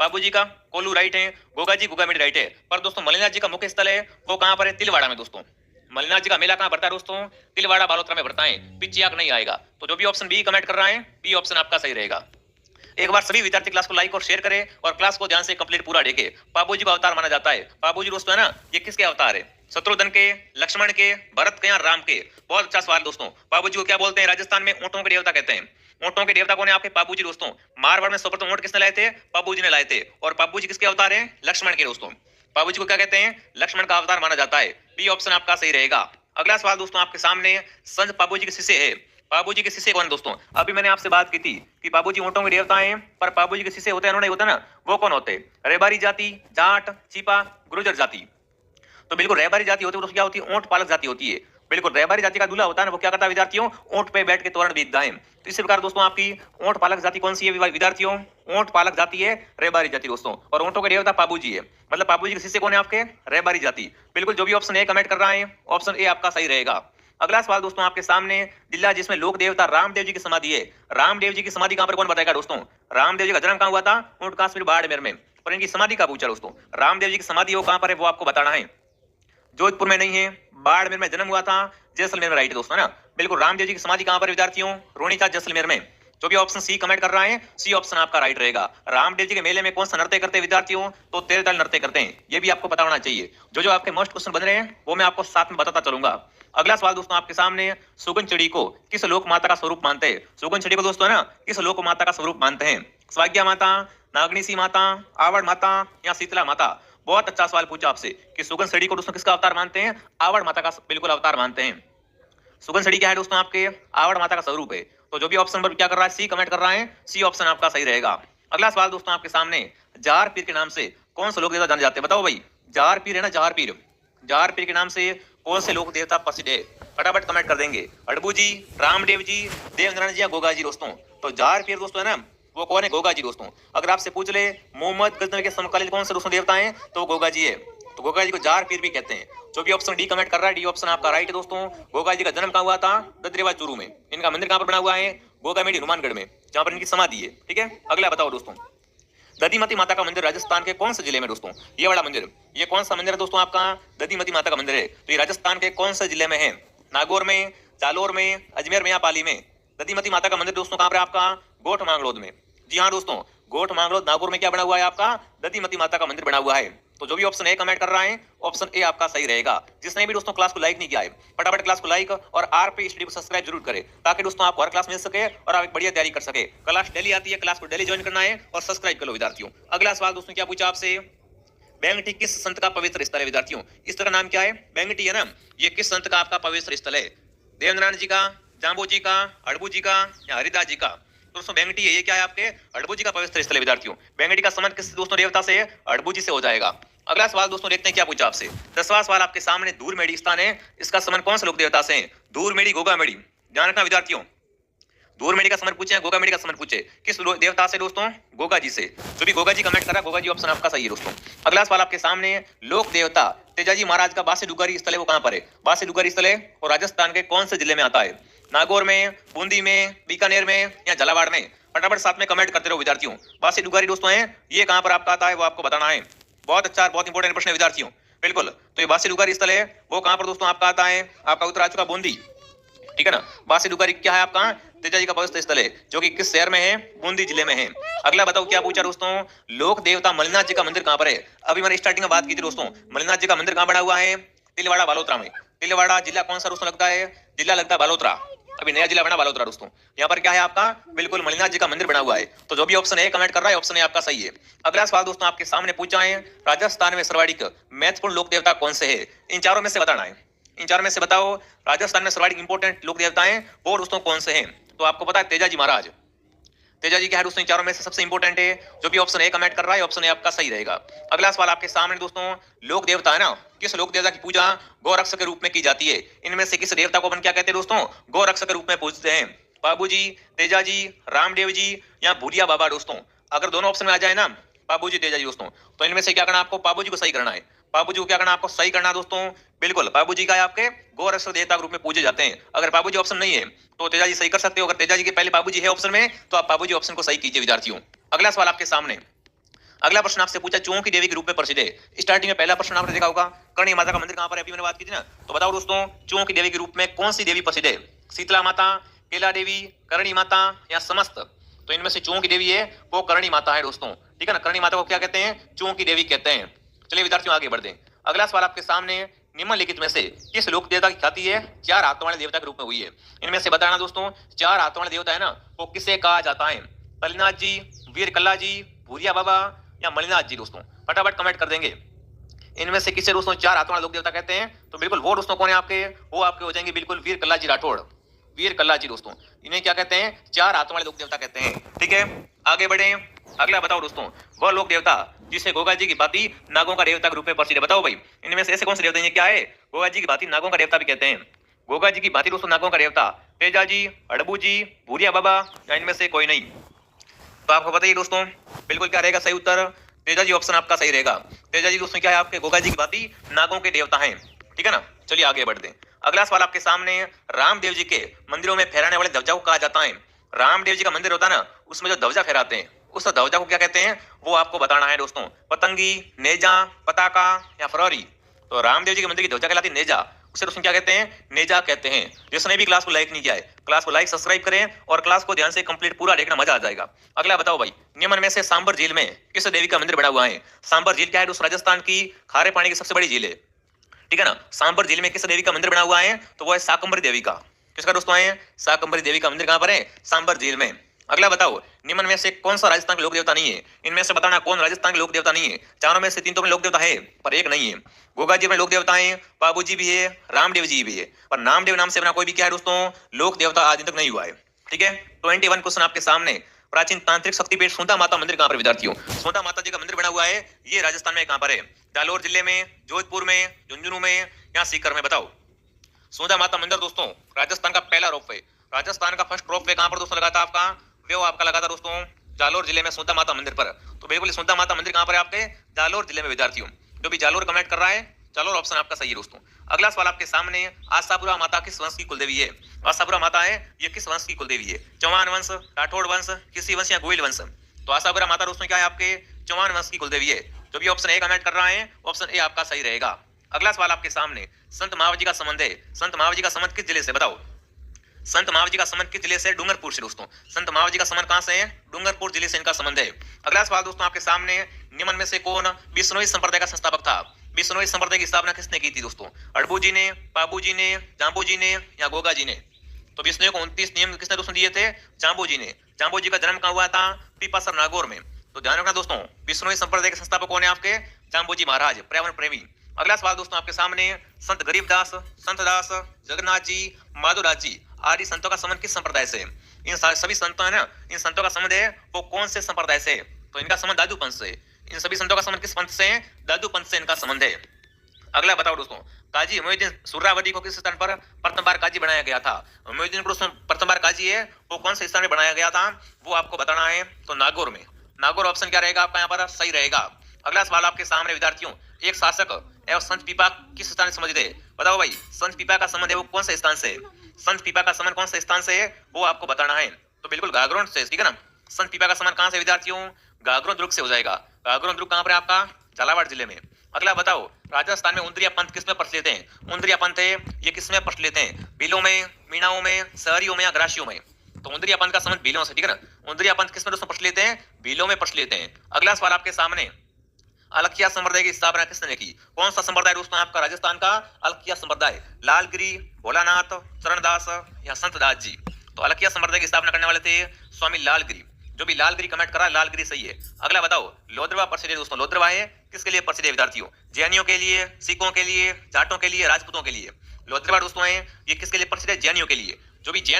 बाबू जी का कोल्लू राइट है, गोगा जी गोगामेडी राइट है। पर दोस्तों मल्लिनाथ जी का मुख्य स्थल है वो कहां पर है? तिलवाड़ा में दोस्तों। मल्लिनाथ जी का मेला कहां भरता है दोस्तों? तिलवाड़ा बालोतरा में भरता है। पिचियाक नहीं आएगा। तो जो भी ऑप्शन बी कमेंट कर रहा है, बी ऑप्शन आपका सही रहेगा। एक बार सभी विद्यार्थी क्लास को लाइक और शेयर करें और क्लास को ध्यान से कंप्लीट पूरा देखें। बाबू जी का अवतार माना जाता है। बाबू जी दोस्तों है ना, ये किसके अवतार है? शत्रुघ्न के, लक्ष्मण के, भरत के या राम के? बहुत अच्छा सवाल दोस्तों। बाबू जी को क्या बोलते हैं? राजस्थान में ऊंटों के देवता कहते हैं। ऊंटों के देवता कौन है? आपके बाबू जी दोस्तों। मारवाड़ में सर्वप्रथम ऊंट किसने लाए थे? बाबू जी ने लाए थे। और बाबू जी किसके अवतार है? लक्ष्मण के दोस्तों। बाबू जी को क्या कहते हैं? लक्ष्मण का अवतार माना जाता है। बी ऑप्शन आपका सही रहेगा। अगला सवाल दोस्तों आपके सामने, संत बाबू जी के शिष्य है। बाबू जी के शिष्य कौन दोस्तों? अभी मैंने आपसे बात की थी कि बाबू जी ऊंटों के देवता हैं, पर बाबू जी के शिष्य होते हैं उन्होंने होता ना, वो कौन होते? रेबारी जाति, जाट, चीपा, गुर्जर जाति। तो बिल्कुल रेबारी जाति होती है, तो क्या होती है? ऊंट पालक जाति होती है। बिल्कुल रेबारी जाति का दूल्हा होता है ना, वो क्या करता है विद्यार्थियों? ऊंट पे बैठ के तोरण बीतता है। तो इसी प्रकार दोस्तों आपकी ऊंट पालक जाति कौन सी है विद्यार्थियों? ऊंट पालक जाति है रेबारी जाति दोस्तों। और ऊंटों के देवता बाबू जी है, मतलब बाबू जी के शिष्य कौन है आपके? रेबारी जाति। बिल्कुल जो भी ऑप्शन ए कमेंट कर रहा है, ऑप्शन ए आपका सही रहेगा। अगला सवाल दोस्तों आपके सामने, जिला जिसमें लोक देवता रामदेव जी की समाधि है। रामदेव जी की समाधि कहां पर, कौन बताएगा दोस्तों? रामदेव जी का जन्म कहां हुआ था? ऊंट काश्मीर बाड़मेर में। पर इनकी समाधि कहां पूछा दोस्तों? रामदेव जी की समाधि वो कहां पर है, वो आपको बताना है। जोधपुर में नहीं है, बाड़मेर में जन्म हुआ था, जैसलमेर में राइट है दोस्तों, है ना। बिल्कुल रामदेव जी की समाधि कहां पर विद्यार्थियों? रोनिका जैसलमेर में। जो भी ऑप्शन सी कमेंट कर रहा है, सी ऑप्शन आपका राइट रहेगा। रामदेव जी के मेले में कौन सा नृत्य करते हैं विद्यार्थियों? तो तेरह ताल नृत्य करते हैं। ये भी आपको पता होना चाहिए। जो आपके मोस्ट क्वेश्चन बन रहे हैं वो मैं आपको साथ में बताता चलूंगा। अगला सवाल दोस्तों आपके सामने, सुगन चिड़ी को किस लोक माता का स्वरूप मानते हैं? सुगन चिड़ी को दोस्तों है ना, किस लोक माता का स्वरूप मानते हैं? स्वाज्ञा माता, नागनीसी माता, आवड़ माता या शीतला माता? बहुत अच्छा सवाल पूछा आपसे कि सुगन सड़ी को दोस्तों किसका अवतार मानते हैं? आवड़ माता का बिल्कुल अवतार मानते हैं। सुगन सड़ी क्या है दोस्तों? आपके आवड़ माता का स्वरूप है। तो जो भी ऑप्शन पर क्या कर रहा है, सी कमेंट कर रहा है, सी ऑप्शन आपका सही रहेगा। अगला सवाल दोस्तों आपके सामने, जार पीर के नाम से कौन से लोक देवता जाने जाते हैं? बताओ भाई, जार पीर है ना, जार पीर, जार पीर के नाम से कौन से लोक देवता प्रसिद्ध है? फटाफट कमेंट कर देंगे। अड़बू जी, रामदेव जी, देवनारायण जी या गोगा जी दोस्तों? तो जार पीर दोस्तों है ना, वो कौन है? गोगा जी दोस्तों। अगर आपसे पूछ ले मोहम्मद गजनवी के समकालीन कौन से दोस्तों देवता हैं, तो गोगा जी है। तो गोगा जी को जार पीर भी कहते हैं। जो भी ऑप्शन डी कमेंट कर रहा है, डी ऑप्शन आपका राइट है दोस्तों। गोगा जी का जन्म कहां हुआ था? ददरेवा चूरू में। इनका मंदिर कहां पर बना हुआ है? गोगामेडी हनुमानगढ़ में, जहां पर इनकी समाधि है। ठीक है, अगला बताओ दोस्तों, दधिमती माता का मंदिर राजस्थान के कौन से जिले में दोस्तों? ये वाला मंदिर, ये कौन सा मंदिर है दोस्तों आपका? दधिमती माता का मंदिर है। तो ये राजस्थान के कौन से जिले में है? नागौर में, जालोर में, अजमेर में या पाली में? दधिमती माता का मंदिर दोस्तों कहां पर है आपका? गोठ मांगलोद में। जी हाँ दोस्तों, गोठ मांगलोद नागौर में क्या बना हुआ है आपका? दधिमती माता का मंदिर बना हुआ है। तो जो भी ऑप्शन ए कमेंट कर रहा है, ऑप्शन ए आपका सही रहेगा। जिसने भी दोस्तों क्लास को लाइक नहीं किया है, फटाफट क्लास को लाइक और आर पे स्टडी को सब्सक्राइब जरूर करें, ताकि दोस्तों आपको हर क्लास मिल सके और आप एक बढ़िया तैयारी कर सके। क्लास डेली आती है, क्लास को डेली ज्वाइन करना है और सब्सक्राइब कर लो विद्यार्थियों। अगला सवाल दोस्तों क्या पूछा आपसे, बेंगटी किस संत का पवित्र स्थल है विद्यार्थियों? इस तरह नाम क्या है? बेंगटी है ना, ये किस संत का आपका पवित्र स्थल है? देवनारायण जी का, जाम्बू जी का, अड़बू जी का या हरिदास जी का? दोस्तों बेंगटी है, ये क्या है आपके? अड़बू जी का पवित्र स्थल है विद्यार्थियों। बेंगटी का संबंध किस दोस्तों देवता से? अड़बू जी से हो जाएगा। अगला सवाल दोस्तों देखते हैं क्या पूछा आपसे। 10वां सवाल आपके सामने, धूरमेड़ी स्थान है, इसका संबंध कौन से लोक देवता से है? धूरमेड़ी, गोगामेड़ी, ध्यान रखना विद्यार्थियों। धूरमेड़ी का संबंध पूछे, गोगामेड़ी का संबंध पूछे, किस देवता से दोस्तों? गोगा जी से। जो भी गोगा जी कमेंट करा, गोगा जी ऑप्शन आपका सही है दोस्तों। अगला सवाल आपके सामने, लोक देवता तेजाजी महाराज का बासी डुगारी स्थल है, वो कहां पर है? बासी डुगारी स्थल है और राजस्थान के कौन से जिले में आता है? नागौर में, बूंदी में, बीकानेर में या झालावाड़ में? फटाफट साथ में कमेंट करते रहो विद्यार्थियों। बासी डुगारी दोस्तों है, ये कहां पर आपका आता है वो आपको बताना है। बहुत अच्छा, बहुत इंपॉर्टेंट प्रश्न है विद्यार्थियों। बिल्कुल, तो ये बासी डुगारी स्थल है, वो कहां पर दोस्तों आपका आता है? आपका उत्तर आ चुका बूंदी। ठीक है ना, बासी डुगारी क्या है आपका? तेजाजी का पवित्र स्थल है, जो कि किस शहर में है? बूंदी जिले में है। अगला बताओ क्या पूछा दोस्तों, लोक देवता मल्लिनाथ जी का मंदिर कहां पर है? अभी मैंने स्टार्टिंग में बात की थी दोस्तों, मल्लिनाथ जी का मंदिर कहां बना हुआ है? तिलवाड़ा बालोतरा में। तिलवाड़ा जिला कौन सा दोस्तों लगता है? जिला लगता है बालोतरा, अभी नया जिला बना बालोतरा दोस्तों। यहाँ पर क्या है आपका? बिल्कुल मल्लिनाथ जी का मंदिर बना हुआ है। तो जो भी ऑप्शन ए कमेंट कर रहा है, ऑप्शन ए आपका सही है। अगला सवाल दोस्तों आपके सामने पूछा है, राजस्थान में सर्वाधिक महत्वपूर्ण लोक देवता कौन से है? इन चारों में से बताना है। इन चार में से बताओ, राजस्थान में सर्वाधिक इंपोर्टेंट लोक देवता हैं वो दोस्तों कौन से हैं? तो आपको पता है तेजाजी महाराज। तेजाजी क्या है दोस्तों? इन चारों में से सबसे इंपोर्टेंट है। जो भी ऑप्शन ए कमेंट कर रहा है, ऑप्शन ए आपका सही रहेगा। अगला सवाल आपके सामने दोस्तों, लोक देवता है ना, किस लोक देवता की पूजा गौरक्षक के रूप में की जाती है? इनमें से किस देवता को अपन क्या कहते हैं दोस्तों? गौरक्षक के रूप में पूजते हैं। बाबू जी, तेजाजी, रामदेव जी या भूरिया बाबा दोस्तों? अगर दोनों ऑप्शन में आ जाए ना, बाबू जी, तेजाजी दोस्तों, तो इनमें से क्या करना आपको? बाबू जी को सही करना है। बाबू जी को क्या करना आपको? सही करना दोस्तों। बिल्कुल, बाबू जी का आपके गौरक्षक देवता के रूप में पूजे जाते हैं। अगर बाबू जी ऑप्शन नहीं है तो तेजाजी सही कर सकते हो। अगर तेजाजी के पहले बाबू जी है ऑप्शन में, तो आप बाबू जी ऑप्शन को सही कीजिए विद्यार्थियों। अगला सवाल आपके सामने, अगला प्रश्न आपसे पूछा चूहों की देवी के रूप में प्रसिद्ध है। स्टार्टिंग में पहला प्रश्न आपने देखा होगा करणी माता का मंदिर कहां पर है, अभी मैंने बात की थी ना। तो बताओ दोस्तों चूहों की देवी के रूप में कौन सी देवी प्रसिद्ध है, शीतला माता, केला देवी, करणी माता या समस्त। तो इनमें से चूहों की देवी है वो करणी माता है दोस्तों, ठीक है ना। करणी माता को क्या कहते हैं, चूहों की देवी कहते हैं। चलिए विद्यार्थियों आगे बढ़ते हैं। अगला सवाल आपके सामने निम्नलिखित में से किस लोक देवता की ख्याति है चार हाथों वाले देवता के रूप में हुई है। इनमें से बताना दोस्तों चार हाथों वाले देवता है ना वो किसे कहा जाता है, कलिनाथ जी, वीर कल्ला जी, भूरिया बाबा या मलिनाथ जी। दोस्तों फटाफट कमेंट कर देंगे इनमें से किसे दोस्तों चार हाथों वाले लोक देवता कहते हैं। तो बिल्कुल वो दोस्तों कौन है आपके, वो आपके हो जाएंगे बिल्कुल वीर कल्ला जी राठौड़, वीर कल्ला जी। दोस्तों इन्हें क्या कहते हैं, चार हाथों वाले लोक देवता कहते हैं, ठीक है। आगे बढ़े। अगला बताओ दोस्तों वह लोक देवता जिसे गोगा जी की भांति नागों का देवता के रूप में प्रसिद्ध है। बताओ भाई इनमें से ऐसे कौन से देवता हैं, क्या है, गोगा जी की भांति नागों का देवता भी कहते हैं। गोगा जी की भांति दोस्तों नागों का देवता तेजा जी, अड़बू जी, भूरिया बाबा या इनमें से कोई नहीं। तो आपको बताइए दोस्तों बिल्कुल क्या रहेगा सही उत्तर, तेजा जी ऑप्शन आपका सही रहेगा। तेजा जी दोस्तों क्या है आपके गोगा जी की भांति नागों के देवता हैं, ठीक है ना। चलिए आगे बढ़ते हैं। अगला सवाल आपके सामने रामदेव जी के मंदिरों में फहराने वाले ध्वजा को कहा जाता है। रामदेव जी का मंदिर होता है ना उसमें जो ध्वजा फहराते हैं उस ध्वजा को क्या कहते हैं वो आपको बताना है दोस्तों, पतंगी, नेजा, पताका या फरौरी। तो रामदेव जी के मंदिर की ध्वजा कहलाती है नेजा, उसे दोस्तों क्या कहते हैं, नेजा कहते हैं। जिसने भी क्लास को लाइक नहीं किया है क्लास को लाइक सब्सक्राइब करें और क्लास को ध्यान से कंप्लीट पूरा देखना, मजा आ जाएगा। अगला बताओ भाई निम्न में से सांबर झील में किस देवी का मंदिर बना हुआ है। सांबर झील क्या है दोस्तों, राजस्थान की खारे पानी की सबसे बड़ी झील है, ठीक है ना। सांबर झील में किस देवी का मंदिर बना हुआ है, तो वो है शाकंभरी देवी का। किसका दोस्तों है, शाकंभरी देवी का मंदिर कहां पर है, सांबर झील में। अगला बताओ निम्न में से कौन सा राजस्थान का लोक देवता नहीं है। इनमें से बताना कौन राजस्थान का लोक देवता नहीं है। चारों में से तीन तो में लोक देवता है पर एक नहीं है। गोगा जी में लोक देवता है, बाबू जी भी है, रामदेव जी भी है, पर नामदेव नाम से बना कोई भी क्या है दोस्तों लोक देवता आज तक नहीं हुआ है, ठीक है। 21 क्वेश्चन आपके सामने, प्राचीन तांत्रिक शक्तिपीठ सुंदा माता मंदिर कहां पर विद्यार्थियों, सुंदा माता जी का मंदिर बना हुआ है ये राजस्थान में कहां पर है, जालोर जिले में, जोधपुर में, झुंझुनू में या सीकर में। बताओ सुंदा माता मंदिर दोस्तों राजस्थान का पहला रोप वे, राजस्थान का फर्स्ट रोप वे कहां पर दोस्तों लगा था आपका, वो आपका लगा था दोस्तों जालोर जिले में सुंदा माता मंदिर पर। तो बिल्कुल सुंदा माता मंदिर कहां पर है आपके, जालोर जिले में विद्यार्थियों। जो भी जालोर कमेंट कर रहा है जालोर ऑप्शन आपका सही है दोस्तों। अगला सवाल आपके सामने, आशापुरा माता किस वंश की कुलदेवी है। आशापुरा माता है ये किस वंश की कुलदेवी है, चौहान वंश, राठौड़ वंश, किसी वंश या गोयल वंश। तो आशापुरा माता दोस्तों क्या है आपके चौहान वंश की कुलदेवी है। जो भी ऑप्शन ए कमेंट कर रहा है ऑप्शन ए आपका सही रहेगा। अगला सवाल आपके सामने, संत महावीर जी का संबंध है, संत महावीर जी का संबंध किस जिले से। बताओ संत महावीर जी का संबंध किस जिले से, डूंगरपुर से। दोस्तों संत महावीर जी का संबंध कहां से है, डूंगरपुर जिले से इनका संबंध है। अगला सवाल दोस्तों आपके सामने, निम्न में से कौन बिश्नोई संप्रदाय का संस्थापक था। बिश्नोई संप्रदाय की स्थापना किसने की थी दोस्तों, अड़बू जी ने, बाबू जी ने, जाम्बू जी ने या गोगा जी ने। तो बिश्नोई को 29 नियम किसने दोस्तों दिए थे, जाम्बू जी ने। जाम्बू जी का जन्म कहां हुआ था, पीपासर नागौर में। तो ध्यान रखना दोस्तों बिश्नोई संप्रदाय के संस्थापक कौन है आपके, जाम्बू जी महाराज, पर्यावरण प्रेमी। अगला सवाल दोस्तों आपके सामने, संत गरीबदास, संत दास, जगन्नाथ जी, माधोदास जी आदि संतों का संबंध किस संप्रदाय से। इन सभी संतों है ना, इन संतों का संबंध है वो कौन से संप्रदाय से, तो इनका संबंध दादू पंथ से। इन सभी संतों का संबंध किस पंथ से है, दादू पंथ से इनका संबंध है। अगला बताओ दोस्तों, काजी मोइनुद्दीन सुहरावर्दी को किस स्थान पर प्रथम बार काजी बनाया गया था। मोइनुद्दीन को प्रथम बार काजी है वो कौन से स्थान में बनाया गया था, वो आपको बताना है। तो नागौर में, नागौर ऑप्शन क्या रहेगा आपका यहाँ पर सही रहेगा। अगला सवाल आपके सामने विद्यार्थियों, एक शासक एवं संत पीपा किस स्थान से संबंधित है। बताओ भाई संत पीपा का संबंध है वो कौन से स्थान से, संत पीपा का संबंध कौन से स्थान से है वो आपको बताना है। तो बिल्कुल गागरोन से, ठीक है ना। संत पीपा का संबंध कहां से विद्यार्थियों, गागरोन दुर्ग से हो जाएगा। गागरोन दुर्ग कहां पर है आपका, झालावाड़ जिले में। अगला बताओ राजस्थान में उंदरिया पंथ किसमें प्रचलित है। उंदरिया पंथ है ये किसमें प्रचलित है, भीलों में, मीणाओं में, सहरियों में या ग्रासियों में। तो उंदरिया पंथ का संबंध भीलों से, ठीक है ना। उंदरिया पंथ किसमें दोस्तों प्रचलित है, भीलों में प्रचलित है। अगला सवाल आपके सामने, अलखिया संप्रदाय की स्थापना किसने की। कौन सा संप्रदाय दोस्तों आपका राजस्थान का अलखिया संप्रदाय, लालगिरी, भोलानाथ, चरणदास या संतदास जी। तो अलखिया संप्रदाय की स्थापना करने वाले थे स्वामी लालगिरी। जो भी लालगिरी कमेंट करा लालगिरी सही है। अगला बताओ लोद्रवा प्रसिद्ध है दोस्तों, लोद्रवा है किसके लिए प्रसिद्ध है विद्यार्थियों, जैनियों के लिए, सिखों के लिए, जाटों के लिए, राजपूतों के लिए। लोद्रवा दोस्तों है ये किसके लिए प्रसिद्ध है, जैनियों के लिए। जो भी जैन